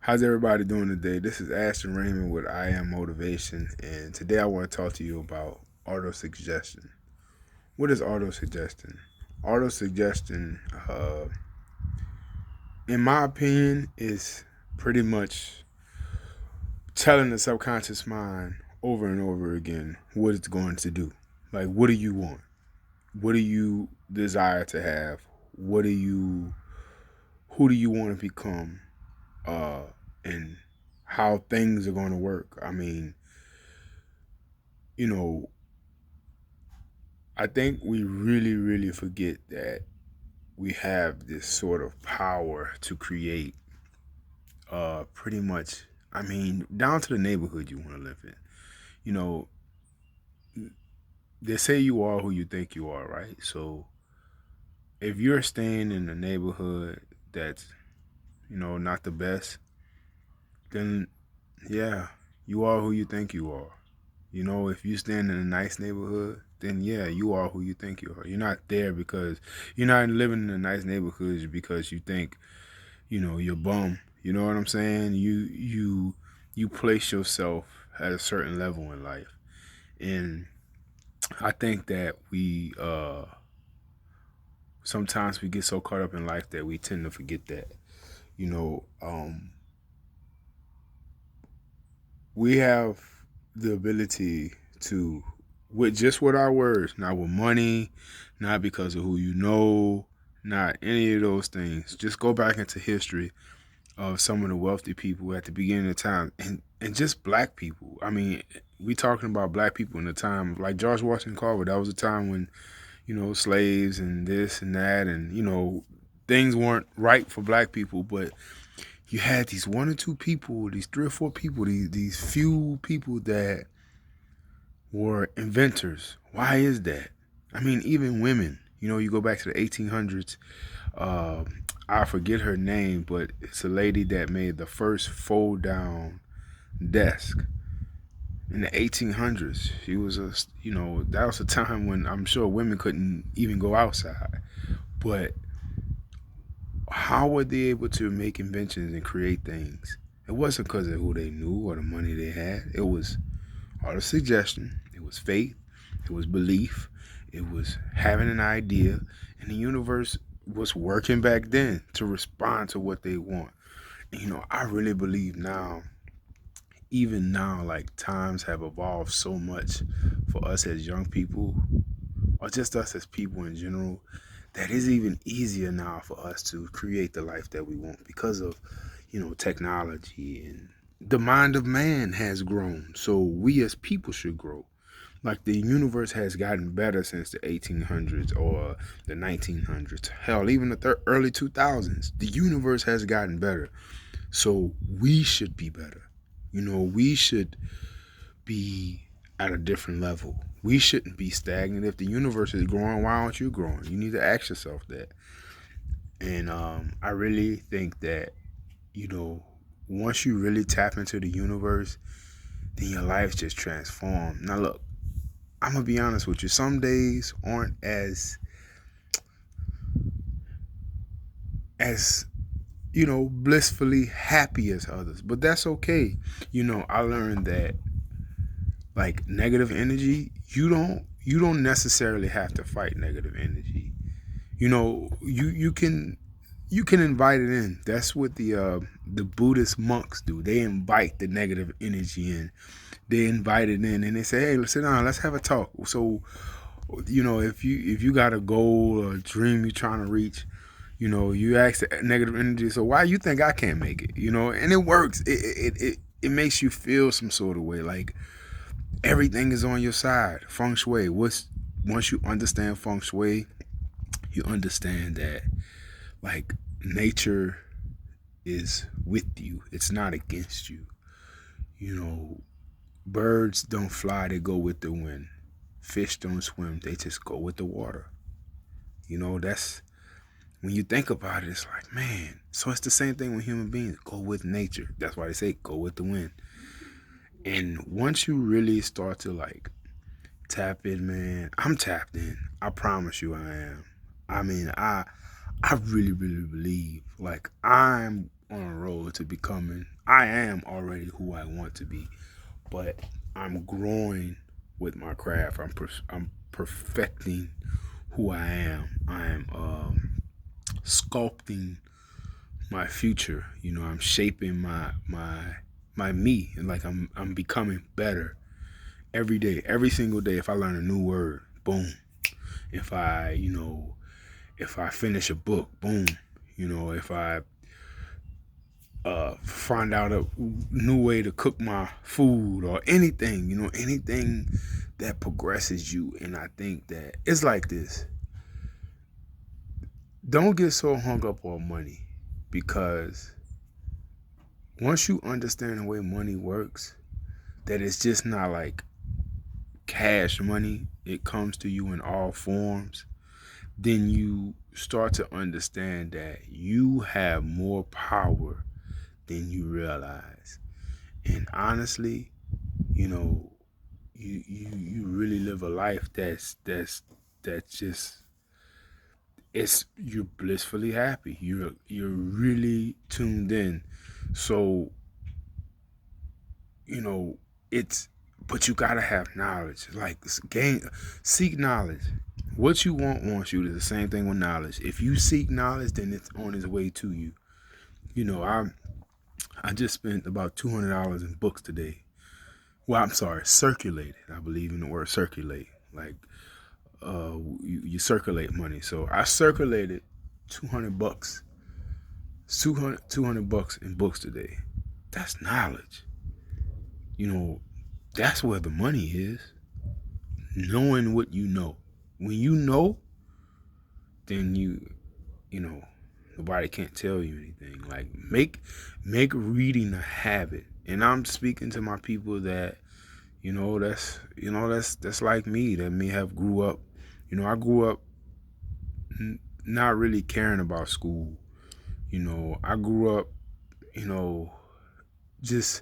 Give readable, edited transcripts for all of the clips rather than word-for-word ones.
How's everybody doing today? This is Ashton Raymond with I Am Motivation, and today I want to talk to you about auto suggestion. What is auto suggestion? Auto suggestion, in my opinion, is pretty much telling the subconscious mind over and over again what it's going to do. Like, what do you want? What do you desire to have? What do you, who do you want to become? Uh, and how things are going to work. I mean, you know, I think we really, really forget that we have this sort of power to create pretty much, I mean, down to the neighborhood you want to live in. You know, they say you are who you think you are, right? So if you're staying in a neighborhood that's, not the best, then yeah, you are who you think you are. If you stand in a nice neighborhood, then yeah, you are who you think you are. You're not there because you're not living in a nice neighborhood because you think, you're bum. You know what I'm saying? You place yourself at a certain level in life. And I think that we sometimes we get so caught up in life that we tend to forget that. You know, um we have the ability to, with our words, not with money, not because of who you know, not any of those things. Just go back into history of some of the wealthy people at the beginning of time, and just black people. I mean, we talking about black people in the time of like George Washington Carver. That was a time when, slaves and this and that, and things weren't right for black people, but you had these one or two people, these three or four people, these few people that were inventors. Why is that? I mean, even women. You go back to the 1800s. Uh, I forget her name, but it's a lady that made the first fold down desk in the 1800s. She was that was a time when I'm sure women couldn't even go outside. But how were they able to make inventions and create things? It wasn't because of who they knew or the money they had. It was all the suggestion. It was faith. It was belief. It was having an idea. And the universe was working back then to respond to what they want. And, I really believe now, even now, like times have evolved so much for us as young people, or just us as people in general, that it's even easier now for us to create the life that we want because of, technology, and the mind of man has grown. So we as people should grow. Like the universe has gotten better since the 1800s or the 1900s. Hell, even the early 2000s. The universe has gotten better. So we should be better. We should be at a different level. We shouldn't be stagnant. If the universe is growing, why aren't you growing? You need to ask yourself that. And I really think that, you know, once you really tap into the universe, then your life just transformed. Now, look, I'm going to be honest with you. Some days aren't as blissfully happy as others, but that's okay. I learned that, like, negative energy, you don't necessarily have to fight negative energy. You can invite it in. That's what the Buddhist monks do. They invite the negative energy in. They invite it in, and they say, "Hey, let's sit down. Let's have a talk." So, if you got a goal or a dream you're trying to reach, you ask the negative energy, "So why you think I can't make it?" And it works. It makes you feel some sort of way, like everything is on your side. Feng Shui. Once you understand Feng Shui, you understand that, like, nature is with you. It's not against you. You know, birds don't fly, they go with the wind. Fish don't swim, they just go with the water. That's when you think about it, it's like, man, so it's the same thing with human beings. Go with nature. That's why they say go with the wind. And once you really start to, like, tap in, man, I'm tapped in. I promise you I am. I mean, I really, really believe, like, I'm on a road to becoming. I am already who I want to be, but I'm growing with my craft. I'm perfecting who I am. I am sculpting my future. I'm shaping my me, and like I'm becoming better every day, every single day. If I learn a new word, boom. If I finish a book, boom. If I find out a new way to cook my food or anything, anything that progresses you. And I think that it's like this. Don't get so hung up on money, because once you understand the way money works, that it's just not like cash money, it comes to you in all forms, then you start to understand that you have more power than you realize. And honestly, you know, you really live a life that's just, it's, you're blissfully happy. You're really tuned in. So, you know, it's, but you gotta have knowledge. Like, seek knowledge. What you wants you. Is the same thing with knowledge. If you seek knowledge, then it's on its way to you. I just spent about $200 in books today. Well, I'm sorry, circulated. I believe in the word circulate. Like, you circulate money. So I circulated 200 bucks, 200 bucks in books today. That's knowledge. You know, that's where the money is. Knowing what you know. When you know, then you know, nobody can't tell you anything. Like, make reading a habit. And I'm speaking to my people that, that's like me, that may have grew up. I grew up not really caring about school. I grew up, you know, just,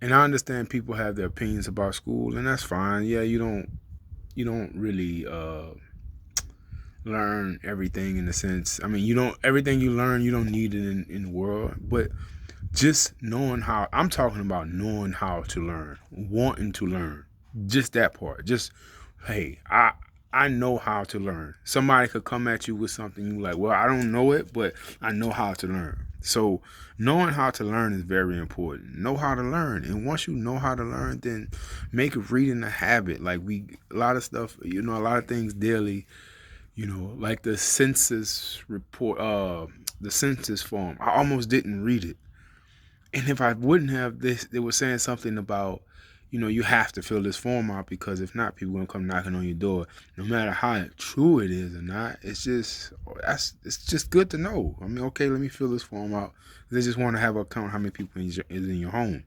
and I understand people have their opinions about school, and that's fine. Yeah, you don't really learn everything, in the sense. I mean, you don't, everything you learn, you don't need it in the world, but just knowing how, I'm talking about knowing how to learn, wanting to learn, just that part. Just, hey, I know how to learn. Somebody could come at you with something, you like, well, I don't know it, but I know how to learn. So knowing how to learn is very important. Know how to learn. And once you know how to learn, then make reading a habit. Like, a lot of stuff, a lot of things daily, like the census report, the census form. I almost didn't read it. And if I wouldn't have this, they were saying something about, you have to fill this form out, because if not, people gonna come knocking on your door. No matter how true it is or not, it's just good to know. I mean, okay, let me fill this form out. They just want to have a count how many people is in your home.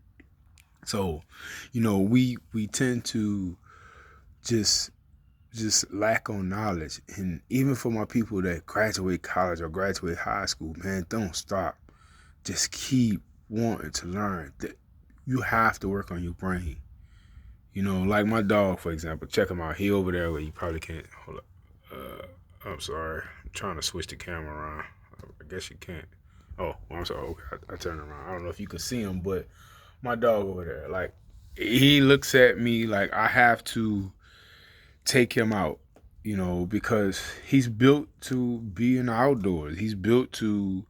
So, we tend to just lack on knowledge. And even for my people that graduate college or graduate high school, man, don't stop. Just keep wanting to learn. That you have to work on your brain. Like my dog, for example. Check him out. He over there where you probably can't. Hold up. I'm sorry. I'm trying to switch the camera around. I guess you can't. Oh, well, I'm sorry. Okay, I turned around. I don't know if you can see him, but my dog over there, like, he looks at me like I have to take him out, because he's built to be in the outdoors. He's built to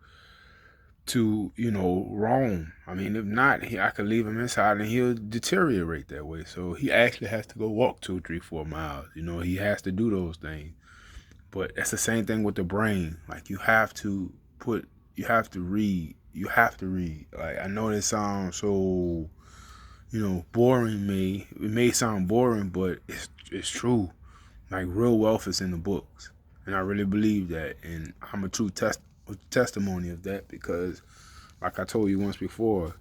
roam. I mean, if not, I could leave him inside and he'll deteriorate that way. So he actually has to go walk 2, 3, 4 miles. He has to do those things. But it's the same thing with the brain. Like, you have to read. You have to read. Like, I know this sounds so, boring. It may sound boring, but it's true. Like, real wealth is in the books, and I really believe that. And I'm a true testimony of that, because, like I told you once before,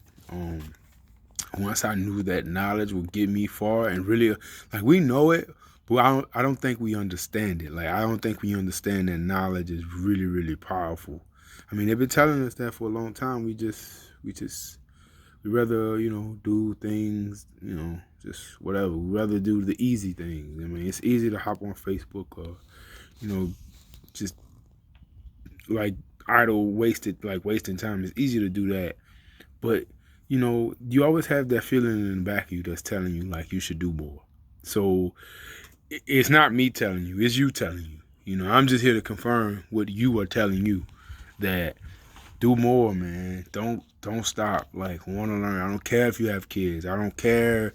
once I knew that knowledge would get me far, and really, like, we know it, but I don't think we understand it. Like, I don't think we understand that knowledge is really, really powerful. I mean, they've been telling us that for a long time. We rather, do things, just whatever. We rather do the easy things. I mean, it's easy to hop on Facebook or, just like idle, wasting time. It's easy to do that. But, you always have that feeling in the back of you that's telling you, like, you should do more. So it's not me telling you, it's you telling you. I'm just here to confirm what you are telling you, that do more, man. Don't stop. Like, want to learn. I don't care if you have kids. I don't care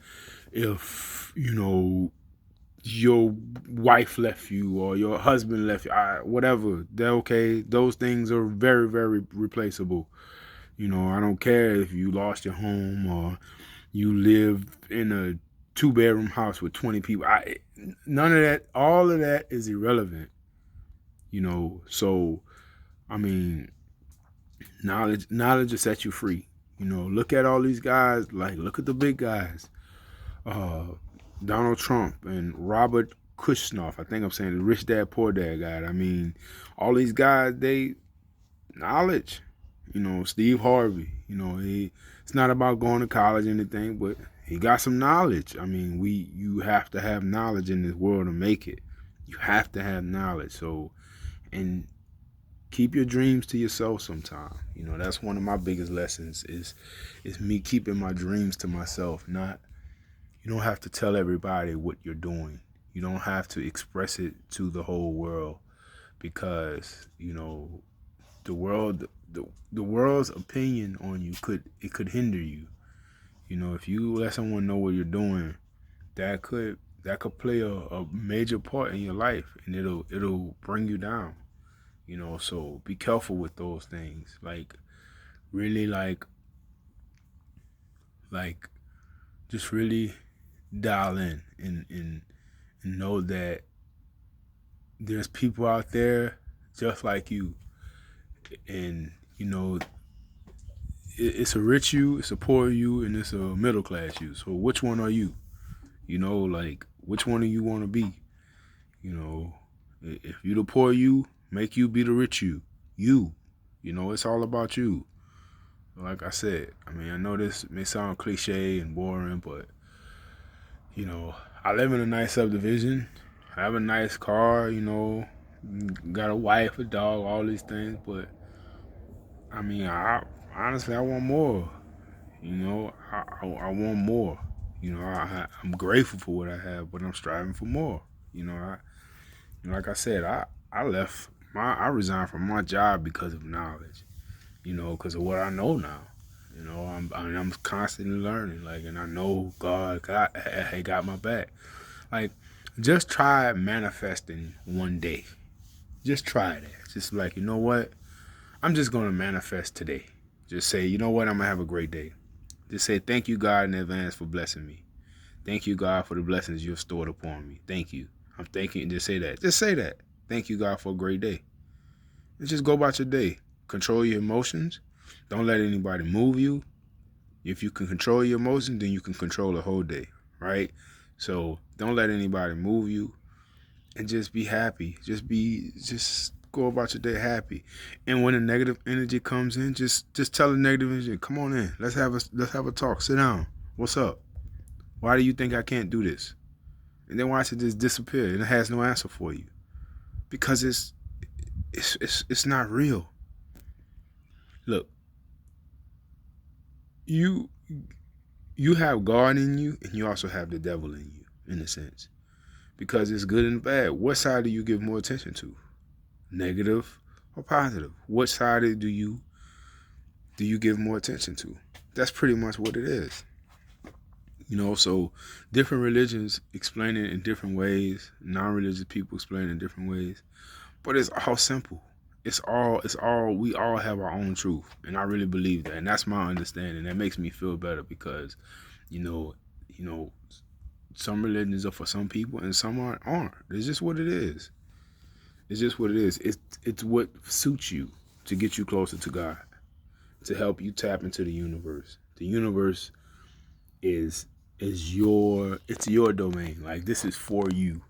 if, your wife left you or your husband left you. Whatever. They're okay. Those things are very, very replaceable. I don't care if you lost your home or you live in a 2-bedroom house with 20 people. None of that, all of that is irrelevant. So, I mean, knowledge will set you free. Look at all these guys, like, look at the big guys. Donald Trump and Robert Kushnoff. I think I'm saying the Rich Dad Poor Dad guy. I mean, all these guys, they knowledge. Steve Harvey. It's not about going to college or anything, but he got some knowledge. I mean, you have to have knowledge in this world to make it. You have to have knowledge. So, and keep your dreams to yourself sometime. That's one of my biggest lessons is me keeping my dreams to myself. You don't have to tell everybody what you're doing. You don't have to express it to the whole world, because, the world's opinion on you could hinder you. If you let someone know what you're doing, that could play a major part in your life, and it'll bring you down. So be careful with those things. Like, really, like just really dial in and know that there's people out there just like you. And, it's a rich you, it's a poor you, and it's a middle class you. So which one are you? Like, which one do you want to be? If you the poor you, make you be the rich you. It's all about you. Like I said, I mean, I know this may sound cliche and boring, but, I live in a nice subdivision. I have a nice car, got a wife, a dog, all these things, but, I mean, honestly, I want more. I want more. I'm grateful for what I have, but I'm striving for more. Like I said, I resigned from my job because of knowledge. Because of what I know now. I'm constantly learning, like, and I know God got my back. Like, just try manifesting one day. Just try that. Just like, you know what? I'm just gonna manifest today. Just say, you know what? I'm gonna have a great day. Just say, thank you, God, in advance for blessing me. Thank you, God, for the blessings you have stored upon me. Thank you. I'm thanking. Just say that. Just say that. Thank you, God, for a great day. And just go about your day. Control your emotions. Don't let anybody move you. If you can control your emotions, then you can control the whole day, right? So don't let anybody move you, and just be happy. Just go about your day happy. And when the negative energy comes in, just tell the negative energy, come on in. Let's have a talk. Sit down. What's up? Why do you think I can't do this? And then watch it just disappear, and it has no answer for you, because it's not real. Look, you have God in you, and you also have the devil in you, in a sense, because it's good and bad. What side do you give more attention to? Negative or positive? What side do you give more attention to? That's pretty much what it is. So different religions explain it in different ways. Non-religious people explain it in different ways. But it's all simple. It's all we all have our own truth. And I really believe that. And that's my understanding. That makes me feel better, because, some religions are for some people and some aren't. It's just what it is. It's just what it is. It's what suits you to get you closer to God, to help you tap into the universe. The universe is your domain. Like, this is for you.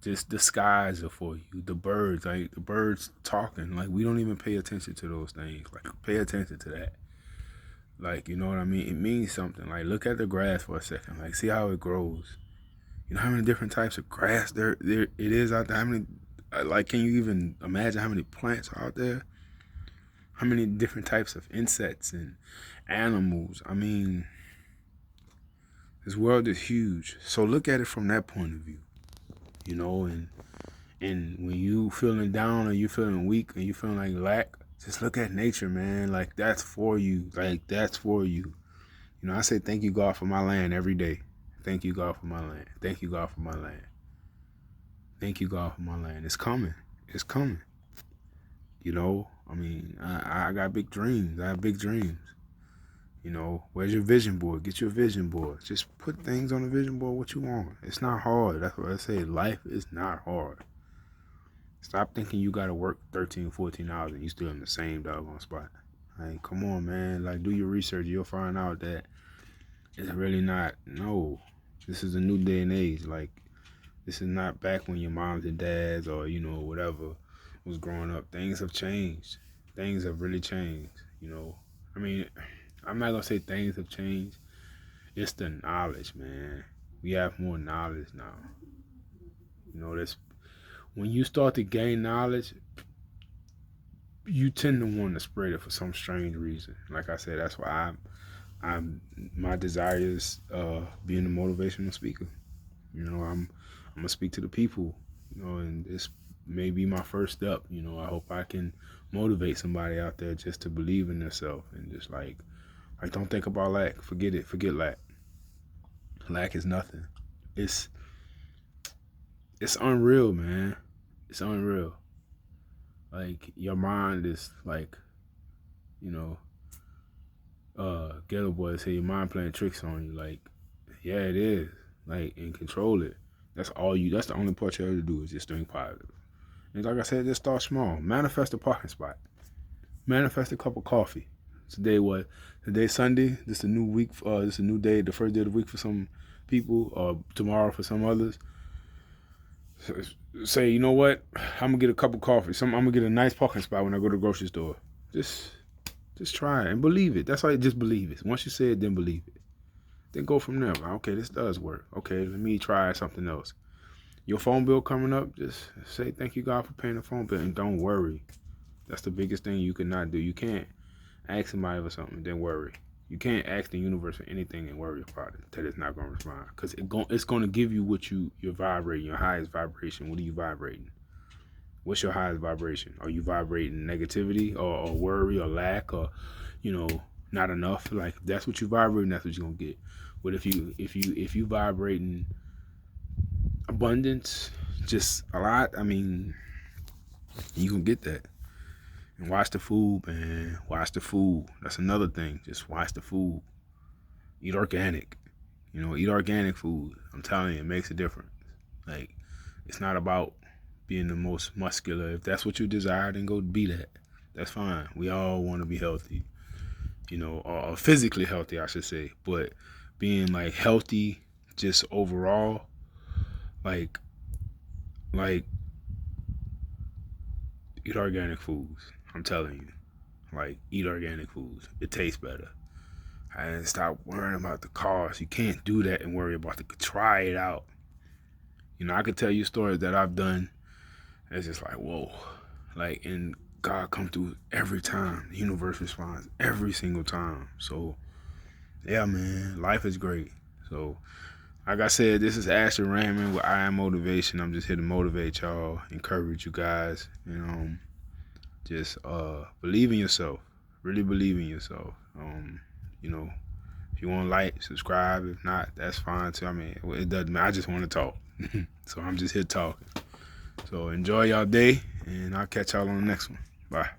The skies are for you. The birds, like the birds talking, like, we don't even pay attention to those things. Like, pay attention to that. Like, you know what I mean? It means something. Like, look at the grass for a second. Like, see how it grows. You know how many different types of grass there it is out there? How many, like, can you even imagine how many plants are out there? How many different types of insects and animals? I mean, this world is huge. So look at it from that point of view, you know, and when you feeling down or you feeling weak and you feeling like lack, just look at nature, man. Like that's for you. Like that's for you. You know, I say thank you, God, for my land every day. Thank you, God, for my land. Thank you, God, for my land. Thank you, God, for my land. It's coming. It's coming. You know, I mean, I got big dreams. I have big dreams. You know, where's your vision board? Get your vision board. Just put things on the vision board what you want. It's not hard. That's what I say. Life is not hard. Stop thinking you got to work 13, 14 hours and you still in the same doggone spot. Like, come on, man. Like, do your research. You'll find out that it's really not. No. This is a new day and age. Like, this is not back when your moms and dads or, you know, whatever was growing up. Things have changed. Things have really changed, you know. I mean, I'm not going to say things have changed. It's the knowledge, man. We have more knowledge now. You know, that's when you start to gain knowledge, you tend to want to spread it for some strange reason. Like I said, that's why I'm my desire is being a motivational speaker. You know, I'm gonna speak to the people, you know, and this may be my first step. You know, I hope I can motivate somebody out there just to believe in themselves and just like don't think about lack. Forget it. Forget lack. Lack is nothing. It's unreal, man. It's unreal. Like your mind is like, you know, Ghetto Boy say your mind playing tricks on you. Like, yeah, it is. Like, and control it. That's all you. That's the only part you have to do is just think positive. And like I said, just start small. Manifest a parking spot. Manifest a cup of coffee. Today what? Today's Sunday. This is a new week. This is a new day. The first day of the week for some people. Or tomorrow for some others. Say, you know what? I'm gonna get a cup of coffee. I'm gonna get a nice parking spot when I go to the grocery store. Just try it and believe it. That's why just believe it. Once you say it, then believe it. Then go from there. Okay, this does work. Okay, let me try something else. Your phone bill coming up, just say thank you, God, for paying the phone bill, and don't worry. That's the biggest thing you cannot do. You can't ask somebody for something, then worry. You can't ask the universe for anything and worry about it that it's not going to respond. Because it's going to give you what you're vibrating, your highest vibration. What are you vibrating? What's your highest vibration? Are you vibrating negativity or worry or lack or, you know, not enough? Like, if that's what you vibrating, that's what you're going to get. But if you vibrating abundance, just a lot, I mean, you can get that. And watch the food, man. Watch the food. That's another thing. Just watch the food. Eat organic. You know, eat organic food. I'm telling you, it makes a difference. Like, it's not about being the most muscular. If that's what you desire, then go be that. That's fine. We all want to be healthy. You know, or physically healthy, I should say. But being like healthy just overall, like eat organic foods. I'm telling you. Like, eat organic foods. It tastes better. And stop worrying about the cost. You can't do that and worry about try it out. You know, I could tell you stories that I've done. It's just like, whoa. Like, and God come through every time. The universe responds every single time. So, yeah, man, life is great. So, like I said, this is Asher Raymond with I Am Motivation. I'm just here to motivate y'all, encourage you guys, and just believe in yourself. Really believe in yourself. You know, if you want to like, subscribe. If not, that's fine too. I mean, it doesn't matter. I just want to talk. So I'm just here talking. So enjoy y'all day, and I'll catch y'all on the next one. Bye.